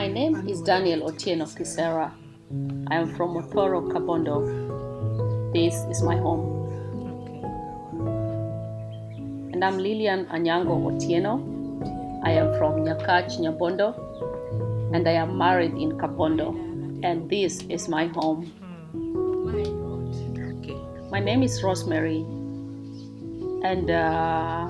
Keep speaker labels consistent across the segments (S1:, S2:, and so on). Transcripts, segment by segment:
S1: My name is Daniel Otieno Kisera. I am from Motoro, Kabondo. This is my home. And I'm Lilian Anyango Otieno. I am from Nyakach, Nyabondo, and I am married in Kabondo. And this is my home. My name is Rosemary, and I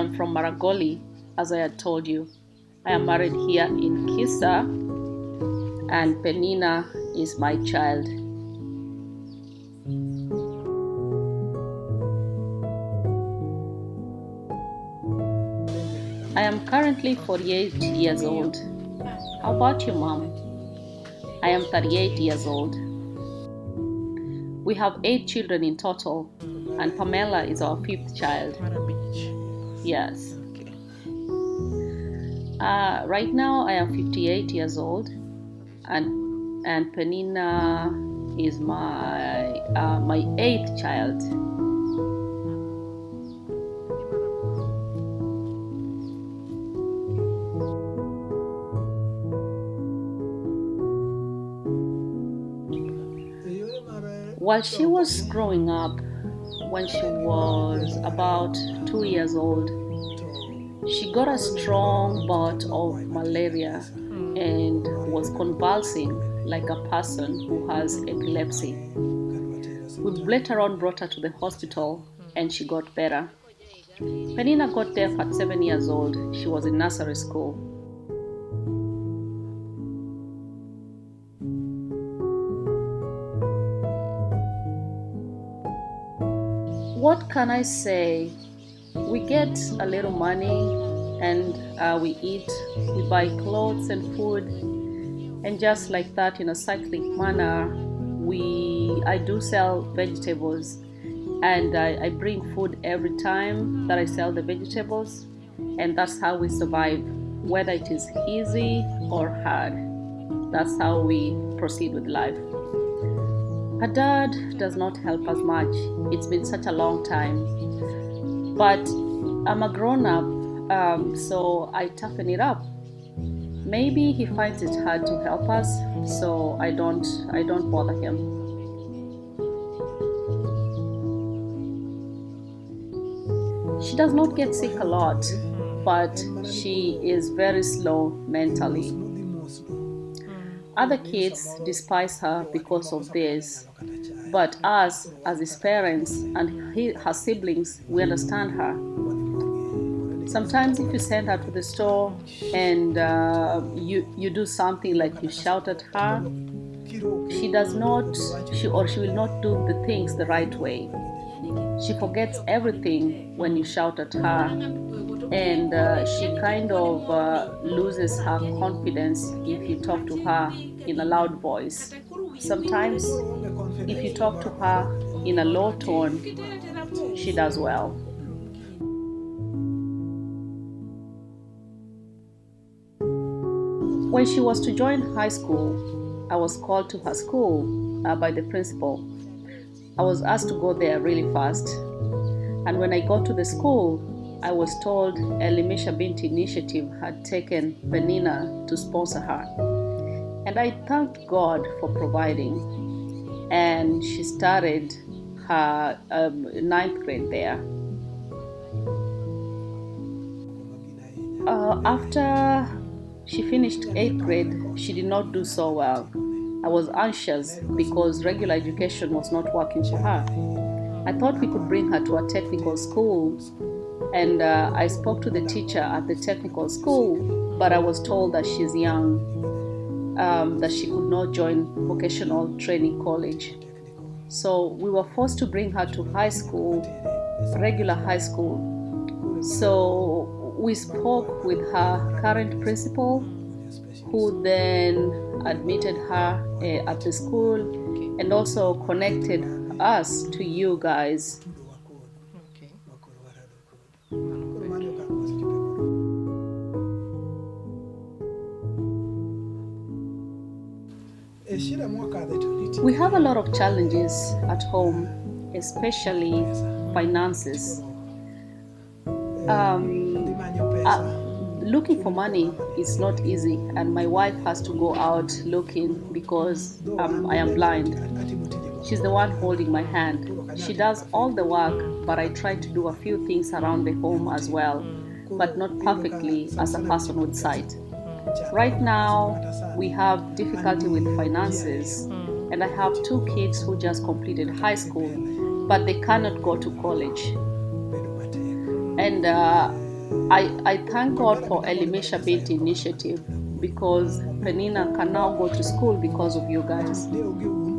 S1: am from Maragoli, as I had told you. I am married here in Kisa, and Penina is my child. I am currently 48 years old. How about you, Mom? I am 38 years old. We have 8 children in total, and Pamela is our 5th child. Yes. Right now I am 58 years old, and Penina is my 8th child. While she was growing up, when she was about 2 years old, she got a strong bout of malaria and was convulsing like a person who has epilepsy. We later on brought her to the hospital and she got better. Penina got deaf at 7 years old. She was in nursery school. What can I say? We get a little money and we eat, we buy clothes and food, and just like that, in a cyclic manner, I do sell vegetables, and I bring food every time that I sell the vegetables, and that's how we survive, whether it is easy or hard. That's how we proceed with life. Her dad does not help us much. It's been such a long time. But I'm a grown-up, so I toughen it up. Maybe he finds it hard to help us, so I don't bother him. She does not get sick a lot, but she is very slow mentally. Other kids despise her because of this, but us, as his parents and her siblings, we understand her. Sometimes if you send her to the store and you do something like you shout at her, she will not do the things the right way. She forgets everything when you shout at her, and she kind of loses her confidence if you talk to her in a loud voice. Sometimes if you talk to her in a low tone, she does well. When she was to join high school, I was called to her school by the principal. I was asked to go there really fast. And when I got to the school, I was told Elimisha Binti Initiative had taken Penina to sponsor her. And I thanked God for providing. And she started her 9th grade there. After she finished 8th grade, she did not do so well. I was anxious because regular education was not working for her. I thought we could bring her to a technical school, and I spoke to the teacher at the technical school, but I was told that she's young, that she could not join vocational training college. So we were forced to bring her to high school, regular high school. So we spoke with her current principal, who then admitted her at the school and also connected us to you guys. We have a lot of challenges at home, especially finances. looking for money is not easy, and my wife has to go out looking because I am blind. She's the one holding my hand. She does all the work, but I try to do a few things around the home as well, but not perfectly as a person with sight. Right now, we have difficulty with finances, and I have two kids who just completed high school, but they cannot go to college. And I thank God for Elimisha Binti Initiative because Penina can now go to school because of you guys.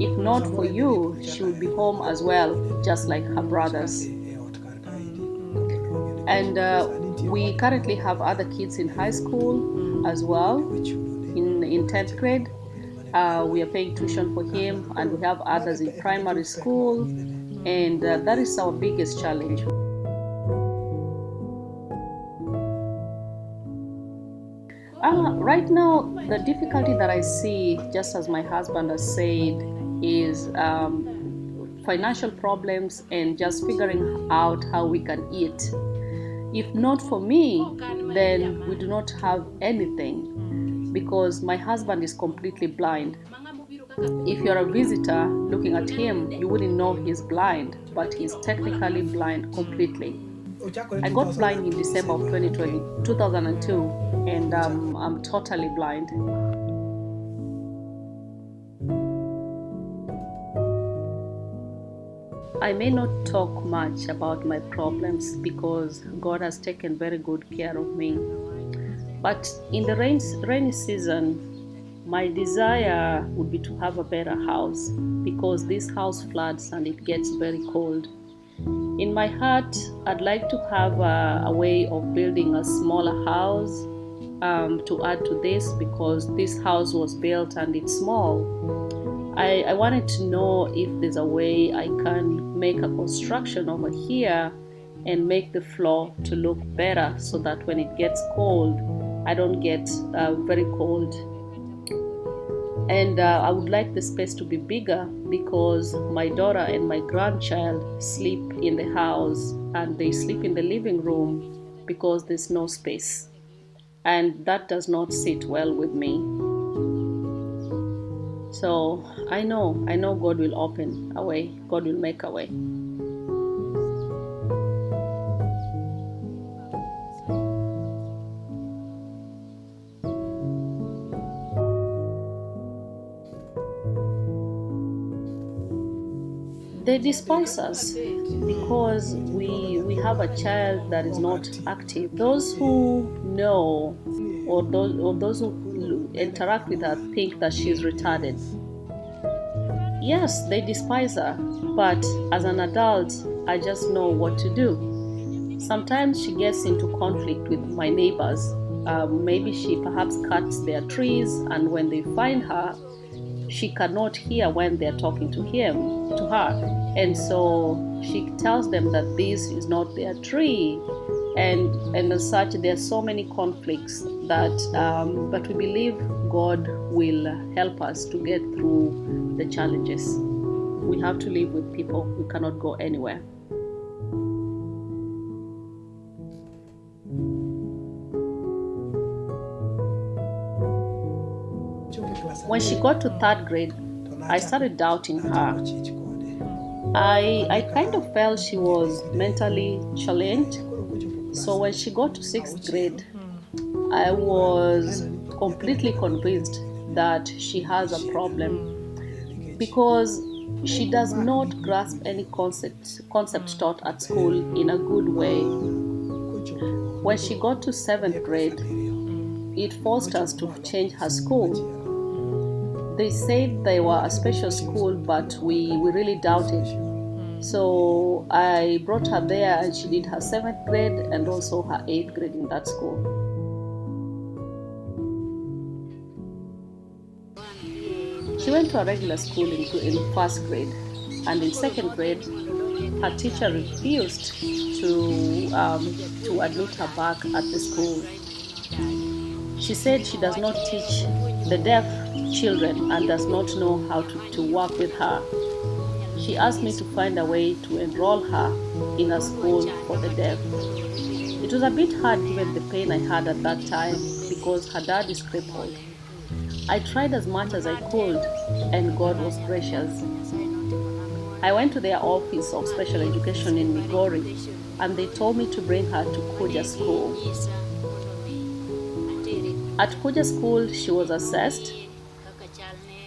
S1: If not for you, she would be home as well, just like her brothers. And we currently have other kids in high school as well, in 10th grade. We are paying tuition for him, and we have others in primary school, and that is our biggest challenge. Right now, the difficulty that I see, just as my husband has said, is financial problems and just figuring out how we can eat. If not for me, then we do not have anything because my husband is completely blind. If you're a visitor looking at him, you wouldn't know he's blind, but he's technically blind completely. I got blind in December of 2002, and I'm totally blind. I may not talk much about my problems because God has taken very good care of me. But in the rainy season, my desire would be to have a better house because this house floods and it gets very cold. In my heart, I'd like to have a way of building a smaller house to add to this because this house was built and it's small. I wanted to know if there's a way I can make a construction over here and make the floor to look better so that when it gets cold, I don't get very cold. And I would like the space to be bigger because my daughter and my grandchild sleep in the house and they sleep in the living room because there's no space. And that does not sit well with me. So I know God will open a way, God will make a way. They despise us because we have a child that is not active. Those who know or those who interact with her think that she's retarded. Yes, they despise her, but as an adult, I just know what to do. Sometimes she gets into conflict with my neighbors. Maybe she perhaps cuts their trees, and when they find her, she cannot hear when they're talking to her. And so she tells them that this is not their tree. And as such, there are so many conflicts that, but we believe God will help us to get through the challenges. We have to live with people. We cannot go anywhere. When she got to 3rd grade, I started doubting her. I kind of felt she was mentally challenged. So when she got to 6th grade, I was completely convinced that she has a problem because she does not grasp any concepts taught at school in a good way. When she got to 7th grade, it forced us to change her school. They said they were a special school, but we really doubted. So I brought her there and she did her 7th grade and also her 8th grade in that school. She went to a regular school in 1st grade, and in 2nd grade, her teacher refused to admit her back at the school. She said she does not teach the deaf children and does not know how to work with her. She asked me to find a way to enroll her in a school for the deaf. It was a bit hard given the pain I had at that time because her dad is crippled. I tried as much as I could, and God was gracious. I went to their office of special education in Migori, and they told me to bring her to Kuja School. At Kuja School, she was assessed,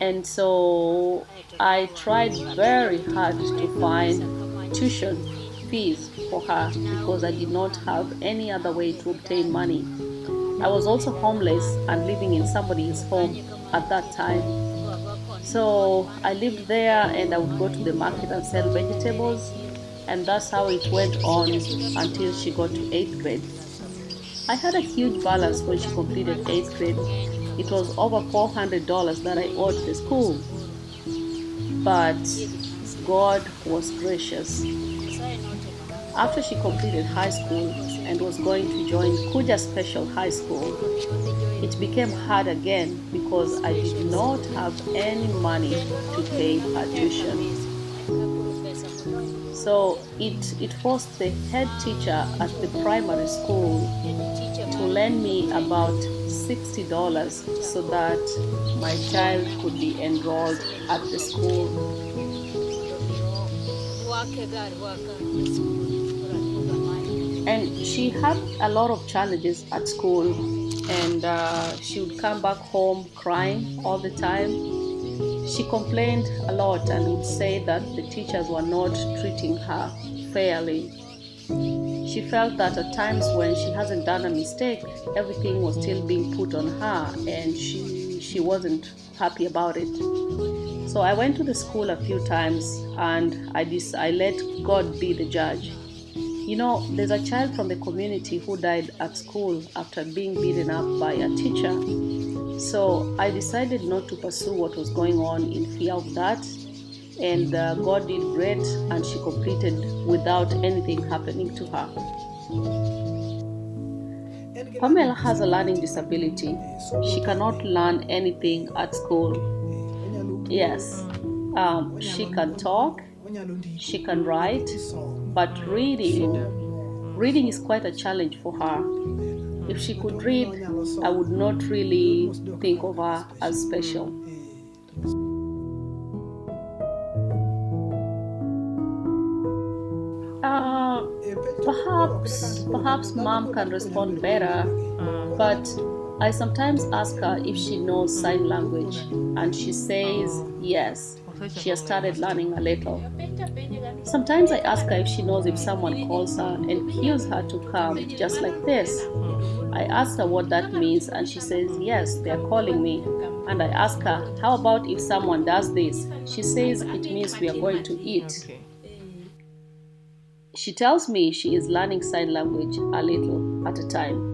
S1: and so I tried very hard to find tuition fees for her because I did not have any other way to obtain money. I was also homeless and living in somebody's home at that time. So I lived there and I would go to the market and sell vegetables, and that's how it went on until she got to 8th grade. I had a huge balance when she completed 8th grade. It was over $400 that I owed the school. But God was gracious. After she completed high school and was going to join Kuja Special High School, it became hard again because I did not have any money to pay her tuition. So it forced the head teacher at the primary school to lend me about $60 so that my child could be enrolled at the school. And she had a lot of challenges at school, and she would come back home crying all the time. She complained a lot and would say that the teachers were not treating her fairly. She felt that at times when she hasn't done a mistake, everything was still being put on her, and she wasn't happy about it. So I went to the school a few times, and I let God be the judge. You know, there's a child from the community who died at school after being beaten up by a teacher. So I decided not to pursue what was going on in fear of that. And God did great, and she completed without anything happening to her. Pamela has a learning disability. She cannot learn anything at school. Yes, she can talk, she can write, but reading is quite a challenge for her. If she could read, I would not really think of her as special. Uh, perhaps mom can respond better, but I sometimes ask her if she knows sign language, and she says yes. She has started learning a little. Sometimes I ask her if she knows if someone calls her and cues her to come, just like this. I ask her what that means, and she says, yes, they are calling me. And I ask her, how about if someone does this? She says it means we are going to eat. She tells me she is learning sign language a little at a time.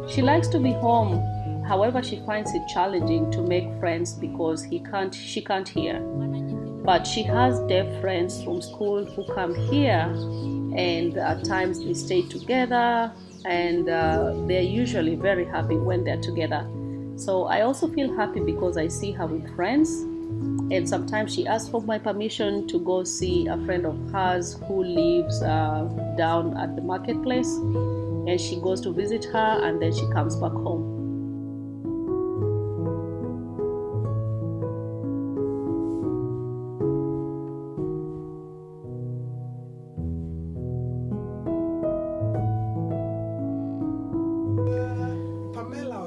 S1: She likes to be home. However, she finds it challenging to make friends because she can't hear. But she has deaf friends from school who come here, and at times they stay together, and they're usually very happy when they're together. So I also feel happy because I see her with friends, and sometimes she asks for my permission to go see a friend of hers who lives down at the marketplace, and she goes to visit her, and then she comes back home.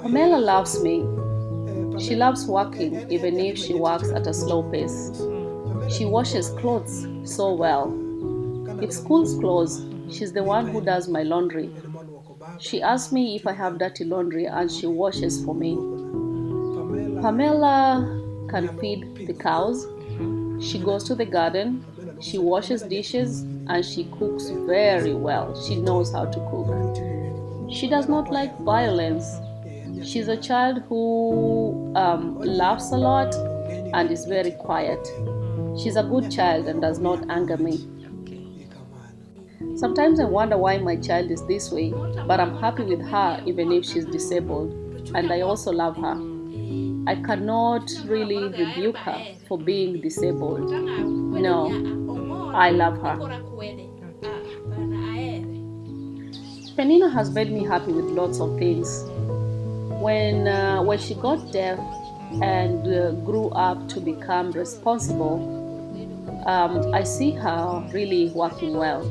S1: Pamela loves me. She loves working even if she works at a slow pace. She washes clothes so well. If schools close, she's the one who does my laundry. She asks me if I have dirty laundry and she washes for me. Pamela can feed the cows. She goes to the garden. She washes dishes and she cooks very well. She knows how to cook. She does not like violence. She's a child who laughs a lot and is very quiet. She's a good child and does not anger me. Sometimes I wonder why my child is this way, but I'm happy with her even if she's disabled, and I also love her. I cannot really rebuke her for being disabled. No, I love her. Penina has made me happy with lots of things. When she got deaf and grew up to become responsible, I see her really working well.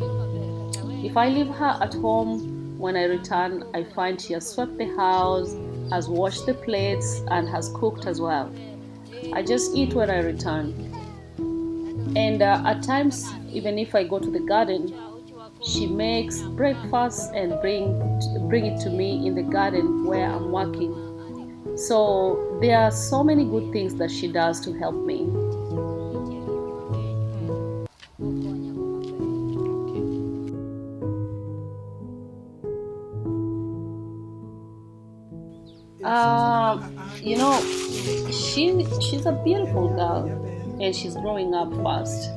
S1: If I leave her at home, when I return, I find she has swept the house, has washed the plates, and has cooked as well. I just eat when I return. And at times, even if I go to the garden, she makes breakfast and bring it to me in the garden where I'm working. So there are so many good things that she does to help me. You know, she's a beautiful girl, and she's growing up fast.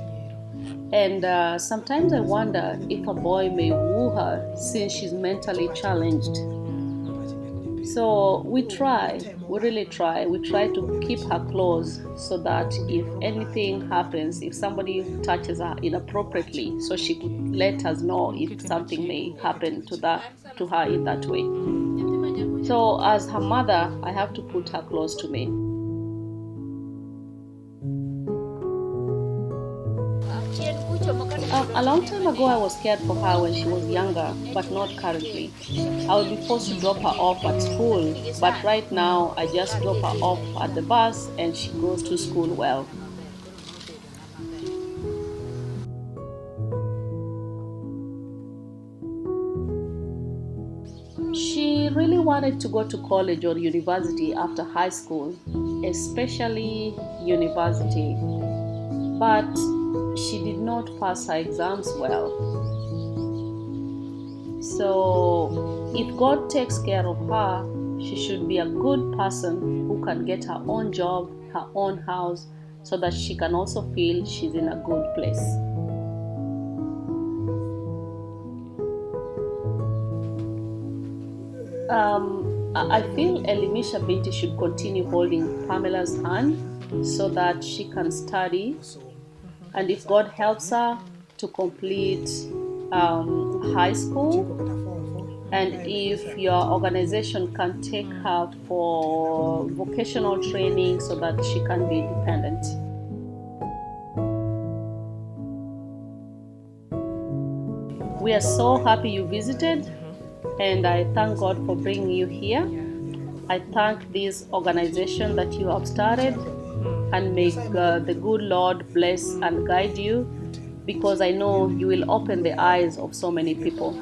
S1: And sometimes I wonder if a boy may woo her since she's mentally challenged. So we really try. We try to keep her close so that if anything happens, if somebody touches her inappropriately, so she could let us know if something may happen to her in that way. So as her mother, I have to put her close to me. A long time ago, I was scared for her when she was younger, but not currently. I would be forced to drop her off at school, but right now, I just drop her off at the bus and she goes to school well. She really wanted to go to college or university after high school, especially university, but she did not pass her exams well. So, if God takes care of her, she should be a good person who can get her own job, her own house, so that she can also feel she's in a good place. I feel Elimisha Binti should continue holding Pamela's hand so that she can study, and if God helps her to complete high school, and if your organization can take her for vocational training so that she can be independent. We are so happy you visited, and I thank God for bringing you here. I thank this organization that you have started, and may the good Lord bless and guide you, because I know you will open the eyes of so many people.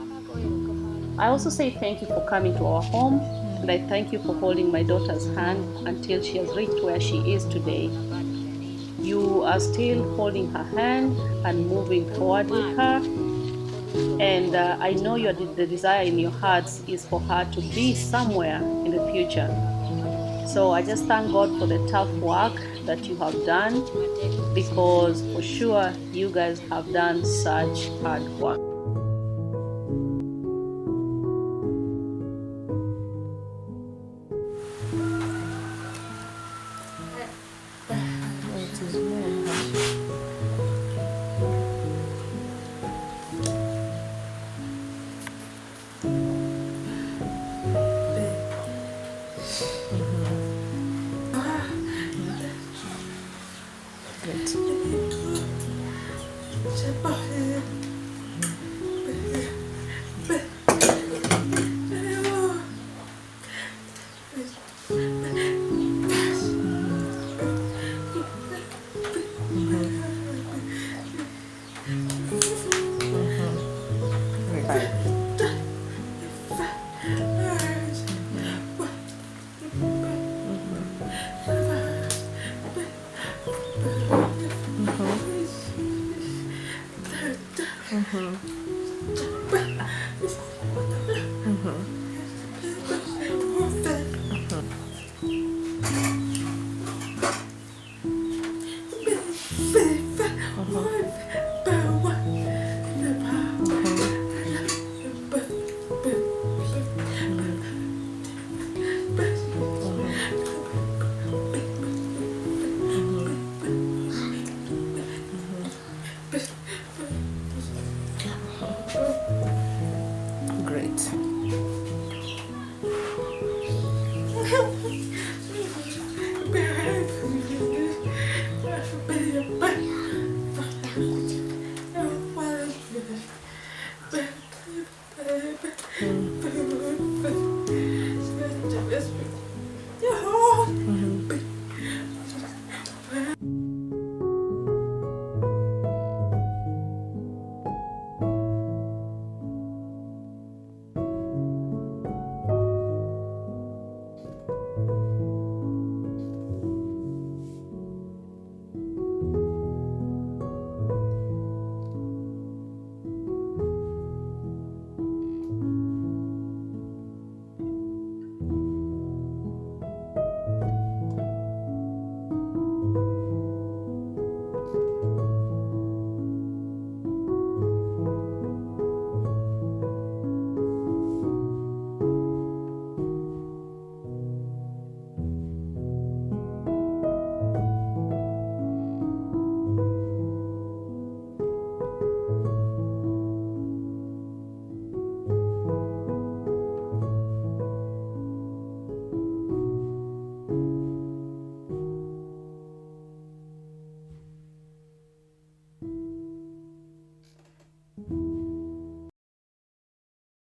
S1: I also say thank you for coming to our home, and I thank you for holding my daughter's hand until she has reached where she is today. You are still holding her hand and moving forward with her, and I know the desire in your hearts is for her to be somewhere in the future. So I just thank God for the tough work that you have done, because for sure you guys have done such hard work.